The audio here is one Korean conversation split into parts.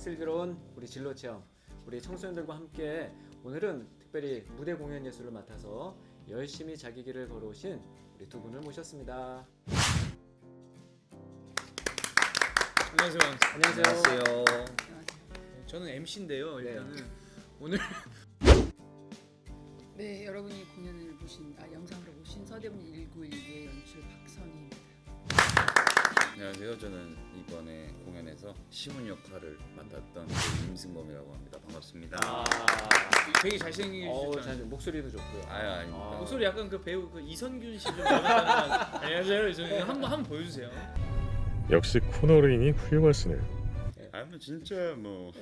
슬기로운 우리 진로 체험, 우리 청소년들과 함께 오늘은 특별히 무대 공연 예술을 맡아서 열심히 자기 길을 걸어오신 우리 두 분을 모셨습니다. 안녕하세요. 안녕하세요. 저는 MC인데요. 네. 일단은 오늘 네, 여러분이 공연을 보신 영상으로 보신 서대문 1919의 연출 박선희입니다. 안녕하세요. 저는 이번에 공연에서 시문 역할을 맡았던 임승범이라고 합니다. 반갑습니다. 되게 잘생긴 잘 목소리도 좋고요. 아닙니다. 목소리 약간 그 배우 그 이선균 씨좀 닮았다는. 안녕하세요. 저는 한번 보여주세요. 역시 코너링이 훌륭하시네요. 뭐 진짜 뭐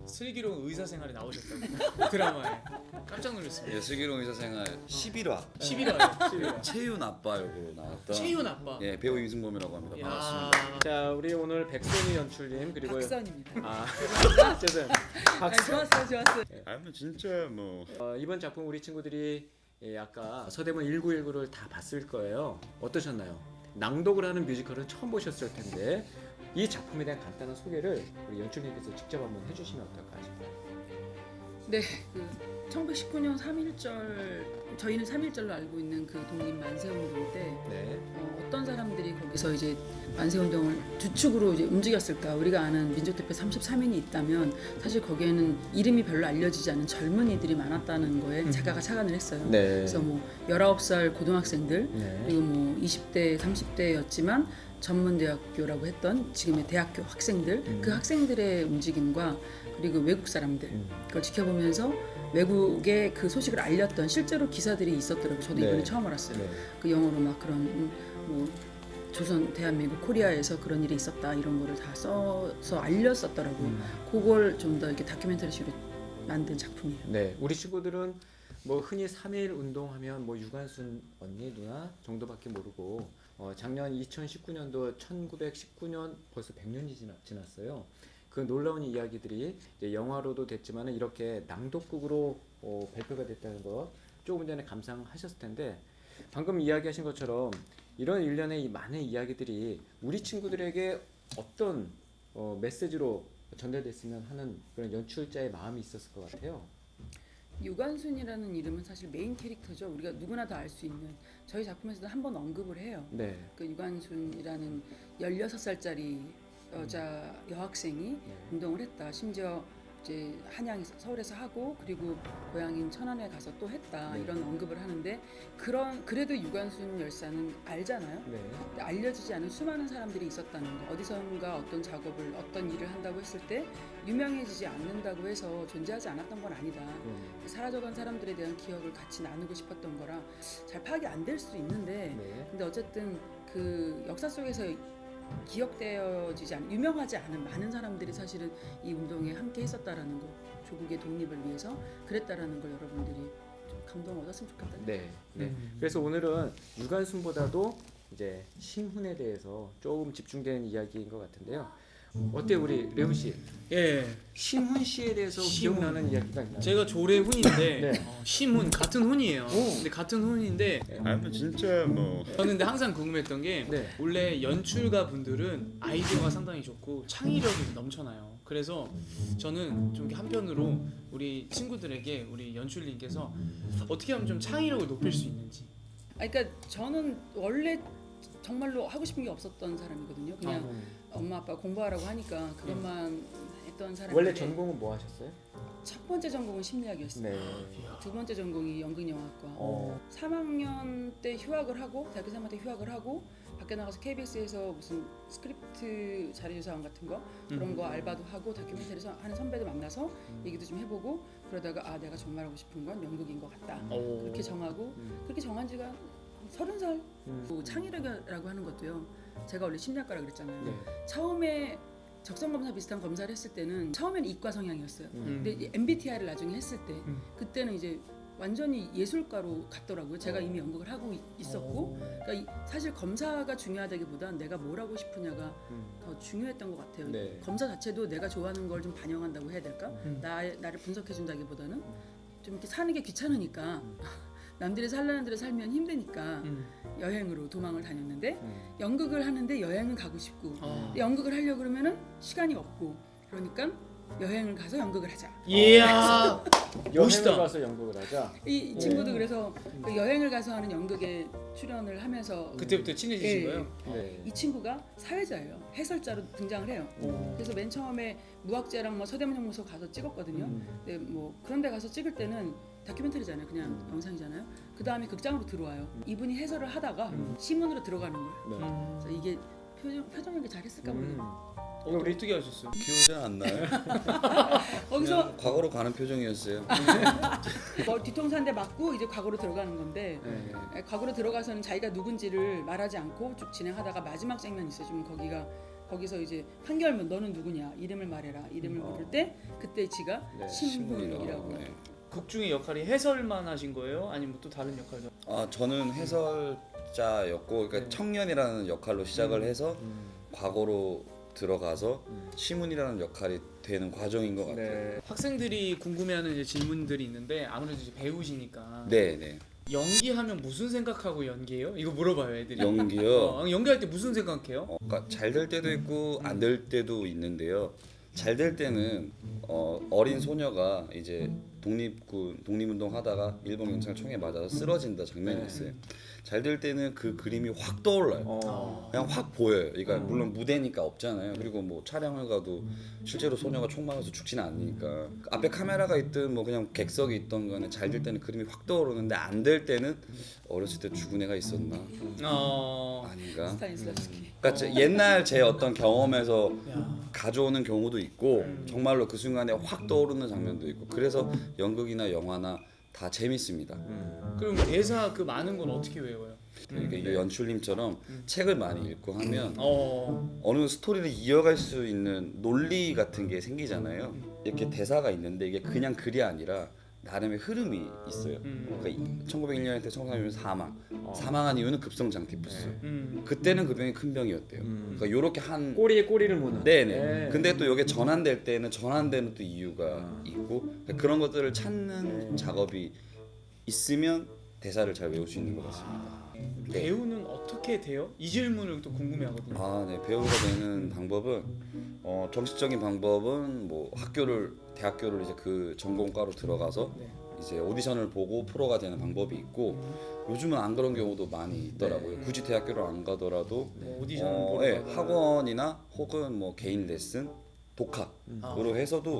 슬기로운 의사 생활에 나오셨다고 드라마에 깜짝 놀랐습니다. 슬기로운 의사생활 11화 11화요. 채윤 아빠 역으로 나왔던 채윤 아빠. 예, 배우 임승범이라고 합니다. 야. 반갑습니다. 자, 우리 오늘 백선희 연출님 그리고 박선입니다. 어쨌든 좋았어요. 뭐 진짜 뭐 이번 작품 우리 친구들이 아까 서대문 1919를 다 봤을 거예요. 어떠셨나요? 낭독을 하는 뮤지컬은 처음 보셨을 텐데 이 작품에 대한 간단한 소개를 우리 연출님께서 직접 한번 해주시면 어떨까 싶어요. 네, 그 1919년 3.1절 저희는 3.1절로 알고 있는 그 독립 만세운동 때 네. 어떤 사람들이 거기서 이제 만세운동을 주축으로 이제 움직였을까? 우리가 아는 민족대표 33인이 있다면 사실 거기에는 이름이 별로 알려지지 않은 젊은이들이 많았다는 거에 작가가 착안을 했어요. 네. 그래서 뭐 19살 고등학생들 네. 그리고 뭐 20대, 30대였지만 전문대학교라고 했던 지금의 대학교 학생들 그 학생들의 움직임과 그리고 외국 사람들 그걸 지켜보면서 외국에 그 소식을 알렸던 실제로 기사들이 있었더라고요. 저도 네. 이번에 처음 알았어요. 네. 그 영어로 막 그런 뭐 조선, 대한민국, 코리아에서 그런 일이 있었다 이런 거를 다 써서 알렸었더라고요. 그걸 좀 더 이렇게 다큐멘터리식으로 만든 작품이에요. 네, 우리 친구들은 뭐 흔히 3.1 운동하면 뭐 유관순 언니 누나 정도밖에 모르고 작년 2019년도 1919년 벌써 100년이 지났어요. 그 놀라운 이야기들이 이제 영화로도 됐지만 이렇게 낭독극으로 발표가 됐다는 거 조금 전에 감상하셨을 텐데 방금 이야기하신 것처럼 이런 일련의 이 많은 이야기들이 우리 친구들에게 어떤 메시지로 전달됐으면 하는 그런 연출자의 마음이 있었을 것 같아요. 유관순이라는 이름은 사실 메인 캐릭터죠. 우리가 누구나 다 알 수 있는 저희 작품에서도 한번 언급을 해요. 네. 그 유관순이라는 16살짜리 여자 여학생이 운동을 했다. 심지어 이제 한양에서 서울에서 하고 그리고 고향인 천안에 가서 또 했다. 네. 이런 언급을 하는데 그래도 유관순 열사는 알잖아요. 네. 근데 알려지지 않은 수많은 사람들이 있었다는 거. 어디선가 어떤 작업을 어떤 일을 한다고 했을 때 유명해지지 않는다고 해서 존재하지 않았던 건 아니다. 사라져간 사람들에 대한 기억을 같이 나누고 싶었던 거라 잘 파악이 안 될 수도 있는데 네. 근데 어쨌든 그 역사 속에서 기억되어지지 않은 유명하지 않은 많은 사람들이 사실은 이 운동에 함께 했었다라는 거 조국의 독립을 위해서 그랬다라는 걸 여러분들이 좀 감동 얻었으면 좋겠다. 네. 네. 그래서 오늘은 유관순보다도 이제 신훈에 대해서 조금 집중된 이야기인 것 같은데요. 어때요, 우리 레오 씨? 예. 신훈 씨에 대해서 신훈. 기억나는 이야기가 있나요? 제가 조례훈인데 네. 심훈 같은 훈이에요. 근데 같은 훈인데 뭐 진짜 뭐 저는 근데 항상 궁금했던 게 네. 원래 연출가 분들은 아이디어가 상당히 좋고 창의력이 넘쳐나요. 그래서 저는 좀 이렇게 한편으로 우리 친구들에게 우리 연출님께서 어떻게 하면 좀 창의력을 높일 수 있는지. 그러니까 저는 원래 정말로 하고 싶은 게 없었던 사람이거든요. 그냥 엄마 아빠 공부하라고 하니까 그것만 했던 사람인데 원래 전공은 뭐 하셨어요? 첫 번째 전공은 심리학이었어요. 네. 두 번째 전공이 연극영화과. 3학년 때 휴학을 하고 대학교 3학년 때 휴학을 하고 밖에 나가서 KBS에서 무슨 스크립트 자료조사원 같은 거 그런 거 알바도 하고 다큐멘터리 하는 선배들 만나서 얘기도 좀 해보고 그러다가 내가 정말 하고 싶은 건 연극인 것 같다. 그렇게 정하고 그렇게 정한 지가 30살. 창의력이라고 하는 것도요. 제가 원래 심리학과라 그랬잖아요. 네. 처음에 적성검사 비슷한 검사를 했을 때는 처음에는 이과 성향이었어요. 근데 MBTI를 나중에 했을 때 그때는 이제 완전히 예술가로 갔더라고요. 제가 이미 연극을 하고 있었고 그러니까 사실 검사가 중요하다기보단 내가 뭘 하고 싶으냐가 더 중요했던 것 같아요. 네. 검사 자체도 내가 좋아하는 걸 좀 반영한다고 해야 될까? 나를 분석해 준다기보다는 좀 이렇게 사는 게 귀찮으니까 남들이 살라는 대로 살면 힘드니까 여행으로 도망을 다녔는데 연극을 하는데 여행은 가고 싶고 근데 연극을 하려고 그러면은 시간이 없고 그러니까 여행을 가서 연극을 하자. 이야 여행을 멋있다. 가서 연극을 하자. 이 친구도 그래서 그 여행을 가서 하는 연극에 출연을 하면서 그때부터 친해지신 예. 거예요? 네. 이 친구가 사회자예요. 해설자로 등장을 해요. 그래서 맨 처음에 무학재랑 뭐 서대문 형무소 가서 찍었거든요. 근데 뭐 그런데 가서 찍을 때는 다큐멘터리잖아요. 그냥 영상이잖아요. 그 다음에 극장으로 들어와요. 이분이 해설을 하다가 시문으로 들어가는 거예요. 네. 그래서 이게 표정 연기 잘했을까 모르겠어요. 우리 어떻게 하셨어요? 기억이 잘 안 나요. 거기서 그냥 과거로 가는 표정이었어요. 뭐 뒤통수 한 대 맞고 이제 과거로 들어가는 건데 네. 과거로 들어가서는 자기가 누군지를 말하지 않고 쭉 진행하다가 마지막 장면 있어주면 거기서 이제 판결문 너는 누구냐 이름을 말해라 이름을 물을 때 그때 지가 네, 신문이라고 네. 극 중에 역할이 해설만 하신 거예요? 아니면 또 다른 역할도? 아 저는 해설자였고 그러니까 네. 청년이라는 역할로 시작을 해서 과거로 들어가서 시문이라는 역할이 되는 과정인 것 같아요. 네. 학생들이 궁금해하는 이제 질문들이 있는데 아무래도 이제 배우시니까 네, 네. 연기하면 무슨 생각하고 연기해요? 이거 물어봐요 애들이. 연기요. 연기할 때 무슨 생각해요? 그러니까 잘 될 때도 있고 안 될 때도 있는데요. 잘 될 때는 어린 소녀가 이제 독립운동 하다가 일본 경찰 총에 맞아서 쓰러진다 장면이 있어요. 잘 될 때는 그 그림이 확 떠올라요. 그냥 확 보여요. 그러니까 물론 무대니까 없잖아요. 그리고 뭐 촬영을 가도 실제로 소녀가 총 맞아서 죽지는 않으니까 앞에 카메라가 있든 뭐 그냥 객석이 있던 간에 잘 될 때는 그림이 확 떠오르는데 안 될 때는 어렸을 때 죽은 애가 있었나 아닌가. 스타니슬라스키. 그러니까 옛날 제 어떤 경험에서 야. 가져오는 경우도 있고 정말로 그 순간에 확 떠오르는 장면도 있고 그래서 연극이나 영화나 다 재밌습니다. 그럼 대사 그 많은 건 어떻게 외워요? 그러니까 이 연출님처럼 책을 많이 읽고 하면 어느 스토리를 이어갈 수 있는 논리 같은 게 생기잖아요. 이렇게 대사가 있는데 이게 그냥 글이 아니라 나름의 흐름이 있어요. 그러니까 1901년에 청산유는 사망한 이유는 급성 장티푸스. 그때는 그 병이 큰 병이었대요. 그러니까 요렇게 한 꼬리에 꼬리를 무는. 네네. 네. 근데 또 이게 전환될 때는 전환되는 또 이유가 있고 그러니까 그런 것들을 찾는 작업이 있으면 대사를 잘 외울 수 있는 것 같습니다. 네. 배우는 어떻게 돼요? 이 질문을 또 궁금해하거든요. 아, 네. 배우가 되는 방법은 정식적인 방법은 뭐 대학교를 이제 그 전공과로 들어가서 네. 이제 오디션을 보고 프로가 되는 방법이 있고 요즘은 안 그런 경우도 많이 있더라고요. 굳이 대학교를 안 가더라도 뭐 오디션을 보러 예, 가거나. 학원이나 혹은 뭐 개인 레슨, 독학으로 해서도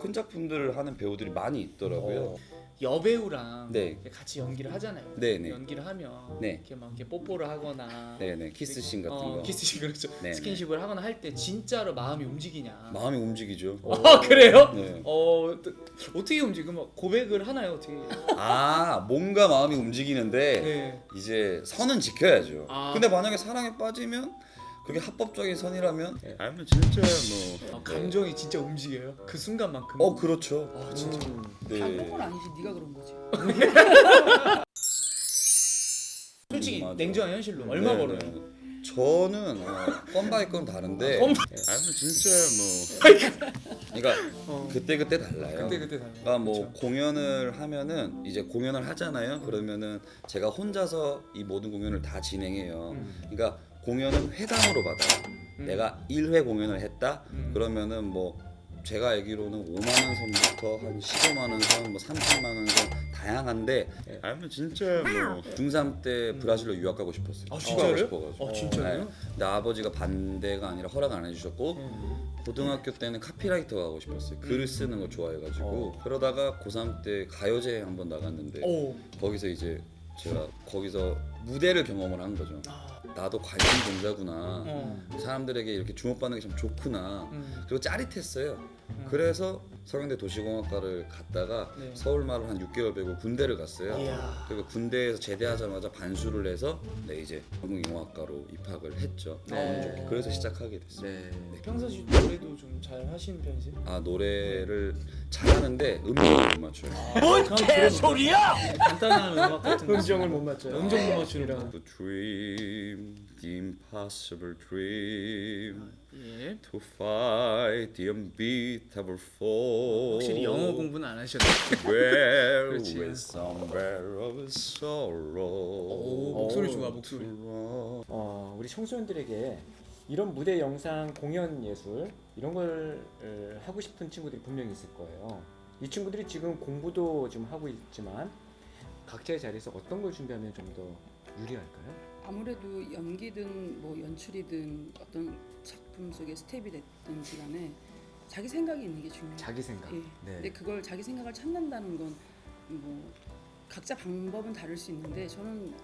큰 작품들을 하는 배우들이 많이 있더라고요. 여배우랑 네. 같이 연기를 하잖아요. 네네. 연기를 하면 네. 이렇게 막 이렇게 뽀뽀를 하거나 네네. 키스씬 같은 거. 키스씬 그렇죠. 네네. 스킨십을 하거나 할 때 진짜로 마음이 움직이냐? 마음이 움직이죠. 그래요? 네. 어떻게 움직여? 막 고백을 하나요? 어떻게? 뭔가 마음이 움직이는데 네. 이제 선은 지켜야죠. 아. 근데 만약에 사랑에 빠지면 그게 합법적인 선이라면 알면 진짜 뭐 감정이 진짜 움직여요? 그 순간만큼. 그렇죠. 진짜. 네. 다른 건 아니지. 네가 그런 거지. 솔직히 맞아. 냉정한 현실로 얼마 네, 벌어요? 네. 저는 건 바이 건 다른데 건 알면 진짜 뭐 그러니까 그때 달라요. 그때 달라요. 그러니까 뭐 그렇죠. 공연을 하면은 이제 공연을 하잖아요. 그러면은 제가 혼자서 이 모든 공연을 다 진행해요. 그러니까 공연은 회당으로 받아요. 내가 1회 공연을 했다. 그러면은 뭐 제가 알기로는 5만 원 선부터 한 15만 원 선, 뭐 30만 원 선 다양한데 알면 진짜 뭐 중3 때 브라질로 유학 가고 싶었어요. 아, 진짜요? 싶어가지고. 진짜요? 네. 근데 아버지가 반대가 아니라 허락 안 해주셨고 고등학교 때는 카피라이터 가고 싶었어요. 글을 쓰는 거 좋아해가지고 그러다가 고3 때 가요제 한번 나갔는데 거기서 이제 제가 거기서 무대를 경험을 한 거죠. 나도 관심 종자구나. 사람들에게 이렇게 주목받는 게 참 좋구나. 그리고 짜릿했어요. 그래서 서강대 도시공학과를 갔다가 네. 서울말을 한 6개월 배우고 군대를 갔어요. 이야. 그리고 군대에서 제대하자마자 반수를 해서 이제 한국영화과로 입학을 했죠. 그래서 시작하게 됐어요. 네. 평상시 노래도 좀 잘 하시는 편이세요? 노래를 잘하는데 음정을 못 맞춰요. 뭔 개소리야! 간단한 음악 같은 거. 음정을 못 맞춰요. 음정 못 맞추는 거. The dream, the impossible dream. 예. To fight the unbeatable foe. 확실히 영어 공부는 안 하셨네. Where 그렇지. with somewhere of sorrow. 오, 목소리 좋아, 목소리. 우리 청소년들에게 이런 무대 영상, 공연 예술 이런 걸 하고 싶은 친구들이 분명히 있을 거예요. 이 친구들이 지금 공부도 지금 하고 있지만 각자의 자리에서 어떤 걸 준비하면 좀 더 유리할까요? 아무래도 연기든 뭐 연출이든 어떤 작품 속의 스텝이 됐든지 간에 자기 생각이 있는 게 중요해요. 자기 생각. 예. 네. 근데 그걸 자기 생각을 찾는다는 건 뭐 각자 방법은 다를 수 있는데 저는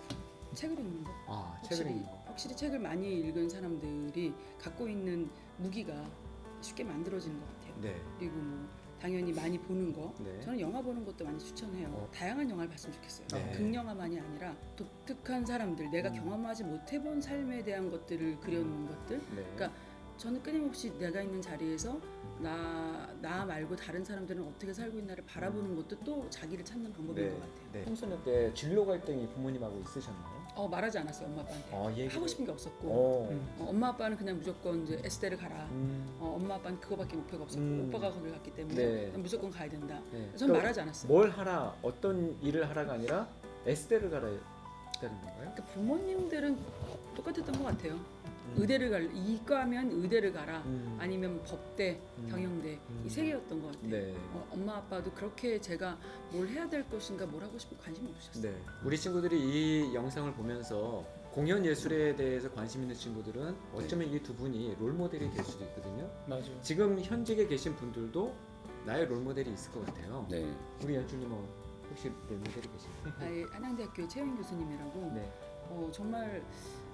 책을 읽는 거. 책을 확실히, 읽는 거. 확실히 책을 많이 읽은 사람들이 갖고 있는 무기가 쉽게 만들어지는 것 같아요. 네. 그리고 뭐 당연히 많이 보는 거. 네. 저는 영화 보는 것도 많이 추천해요. 다양한 영화를 봤으면 좋겠어요. 네. 극영화만이 아니라 독특한 사람들, 내가 경험하지 못해본 삶에 대한 것들을 그려놓은 것들. 네. 그러니까 저는 끊임없이 내가 있는 자리에서 나 말고 다른 사람들은 어떻게 살고 있나를 바라보는 것도 또 자기를 찾는 방법인 것 같아요. 네. 청소년 때 진로 갈등이 부모님하고 있으셨나요? 말하지 않았어요, 엄마 아빠한테. 얘기. 하고 싶은 게 없었고 음. 엄마 아빠는 그냥 무조건 이제 S대를 가라. 엄마 아빠는 그거밖에 목표가 없었고 오빠가 거길 갔기 때문에 네. 난 무조건 가야 된다. 네. 전 그러니까 말하지 않았어요. 뭘 하라, 어떤 일을 하라가 아니라 S대를 가라 했다는 건가요? 그러니까 부모님들은 똑같았던 것 같아요. 의대를 갈 이과면 의대를 가라. 아니면 법대, 경영대 이 세 개였던 것 같아요. 네. 엄마 아빠도 그렇게 제가 뭘 해야 될 것인가 뭘 하고 싶은 관심이 없으셨어요. 네. 우리 친구들이 이 영상을 보면서 공연 예술에 대해서 관심 있는 친구들은 어쩌면 이 두 분이 롤 모델이 될 수도 있거든요. 맞아. 지금 현직에 계신 분들도 나의 롤 모델이 있을 것 같아요. 네. 우리 연출님 혹시 롤 모델이 계신가요? 한양대학교 최영 교수님이라고 네. 정말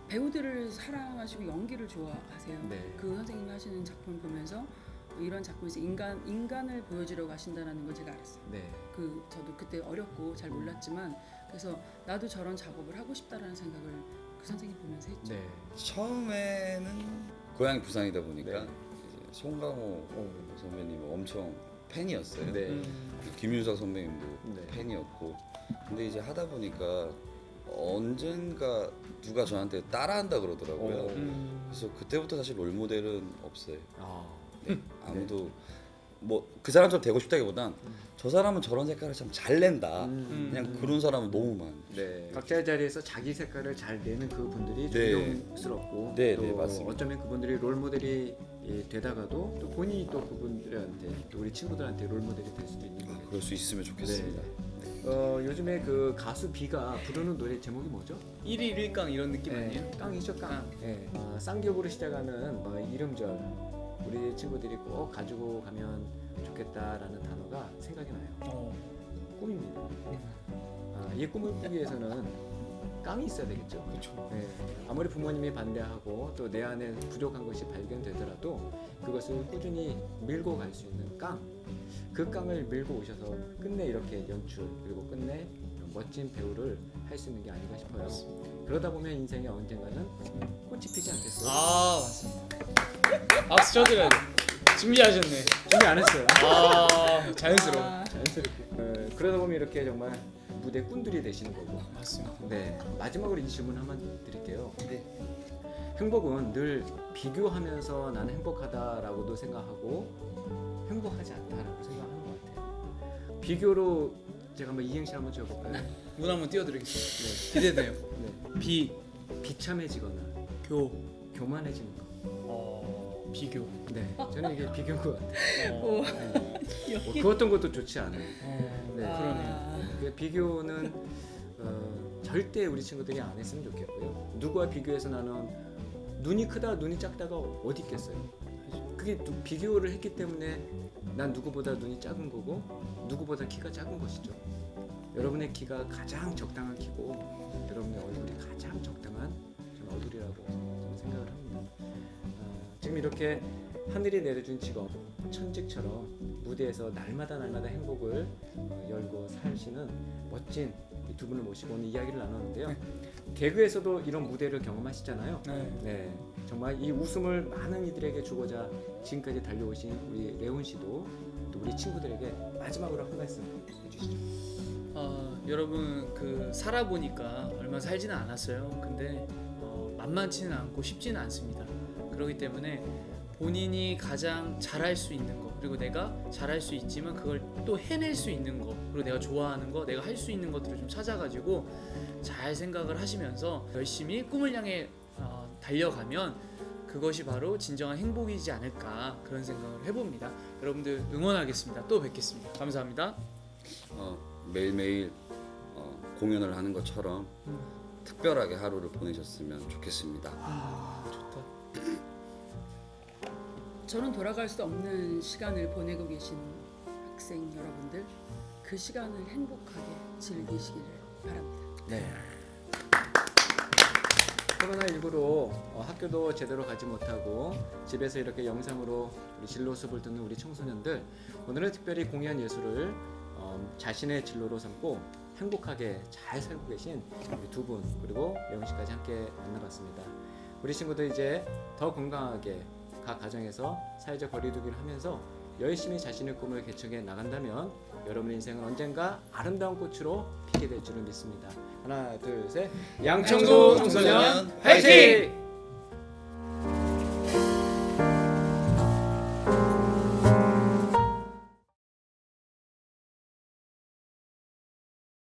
배우들을 사랑하시고 연기를 좋아하세요. 네. 그 선생님이 하시는 작품을 보면서 이런 작품에서 인간을 보여주려고 하신다는 걸 제가 알았어요. 네. 저도 그때 어렸고 잘 몰랐지만 그래서 나도 저런 작업을 하고 싶다라는 생각을 그 선생님 보면서 했죠. 네. 처음에는 고향이 부산이다 보니까 네. 이제 송강호 선배님 엄청 팬이었어요. 네. 김윤석 선배님도 네. 팬이었고, 근데 이제 하다 보니까 언젠가 누가 저한테 따라한다 그러더라고요. 그래서 그때부터 사실 롤 모델은 없어요. 네. 아무도 뭐 그 사람처럼 되고 싶다기보단 저 사람은 저런 색깔을 참 잘 낸다. 그냥 그런 사람은 너무 많아요. 네. 각자의 자리에서 자기 색깔을 잘 내는 그 분들이 네. 존경스럽고 네, 또 네, 맞습니다. 어쩌면 그분들이 롤 모델이 되다가도 또 본인이 또 그분들한테 또 우리 친구들한테 롤 모델이 될 수도 있는 거예요. 그럴 수 있으면 좋겠습니다. 요즘에 그 가수 비가 부르는 노래 제목이 뭐죠? 1일 1강 이런 느낌 아니에요? 깡이죠, 깡. 네. 쌍기업으로 시작하는 이름절 우리 친구들이 꼭 가지고 가면 좋겠다라는 단어가 생각이 나요. 꿈입니다. 이 꿈을 꾸기 위해서는 깡이 있어야 되겠죠. 그렇죠. 네. 아무리 부모님이 반대하고 또 내 안에 부족한 것이 발견되더라도 그것을 꾸준히 밀고 갈 수 있는 깡. 그 깡을 밀고 오셔서 끝내 이렇게 연출 그리고 끝내 이런 멋진 배우를 할 수 있는 게 아닌가 싶어요. 그러다 보면 인생에 언젠가는 꽃이 피지 않겠어요? 맞습니다. 박수 쳐드려야 돼. 준비하셨네. 준비 안 했어요. 자연스러워. 자연스럽게. 그러다 보면 이렇게 정말 무대 꾼들이 되시는 거고. 맞습니다. 네. 마지막으로 이 질문 한번 드릴게요. 네. 행복은 늘 비교하면서 나는 행복하다라고도 생각하고 행복하지 않다라고 생각하는 것 같아요. 비교로 제가 한번 이행시 한번 지어볼까요? 문 한번 띄워드리겠습니다. 기대돼요. 네. 비참해지거나 교만해지는 거. 비교. 네. 저는 이게 비교인 것 같아요. 오. 그 어떤 것도 좋지 않아요. 네. 그러네요. 그 비교는 절대 우리 친구들이 안 했으면 좋겠고요. 누구와 비교해서 나는 눈이 크다 눈이 작다가 어디 있겠어요. 그게 비교를 했기 때문에 난 누구보다 눈이 작은 거고 누구보다 키가 작은 것이죠. 여러분의 키가 가장 적당한 키고 여러분의 얼굴이 가장 적당한 저는 얼굴이라고 저는 생각을 합니다. 지금 이렇게 하늘이 내려준 직업 천직처럼 무대에서 날마다 행복을 열고 사시는 멋진 이 두 분을 모시고 오늘 이야기를 나눴는데요. 개그에서도 이런 무대를 경험하시잖아요. 네, 정말 이 웃음을 많은 이들에게 주고자 지금까지 달려오신 우리 레온 씨도 또 우리 친구들에게 마지막으로 한 말씀 해주시죠. 여러분 살아보니까 얼마 살지는 않았어요. 근데 만만치는 않고 쉽지는 않습니다. 그렇기 때문에 본인이 가장 잘할 수 있는 거, 그리고 내가 잘할 수 있지만 그걸 또 해낼 수 있는 거, 그리고 내가 좋아하는 거, 내가 할 수 있는 것들을 좀 찾아가지고 잘 생각을 하시면서 열심히 꿈을 향해 달려가면 그것이 바로 진정한 행복이지 않을까, 그런 생각을 해봅니다. 여러분들 응원하겠습니다. 또 뵙겠습니다. 감사합니다. 매일매일 공연을 하는 것처럼 특별하게 하루를 보내셨으면 좋겠습니다. 좋다. 저는 돌아갈 수 없는 시간을 보내고 계신 학생 여러분들, 그 시간을 행복하게 즐기시기를 바랍니다. 네. 코로나19로 학교도 제대로 가지 못하고 집에서 이렇게 영상으로 우리 진로 수업을 듣는 우리 청소년들, 오늘은 특별히 공연 예술을 자신의 진로로 삼고 행복하게 잘 살고 계신 우리 두 분, 그리고 예원 씨까지 함께 만나봤습니다. 우리 친구들 이제 더 건강하게 각 가정에서 사회적 거리두기를 하면서 열심히 자신의 꿈을 개척해 나간다면 여러분 인생은 언젠가 아름다운 꽃으로 피게 될 줄을 믿습니다. 하나, 둘, 셋. 양청소 청소년 화이팅!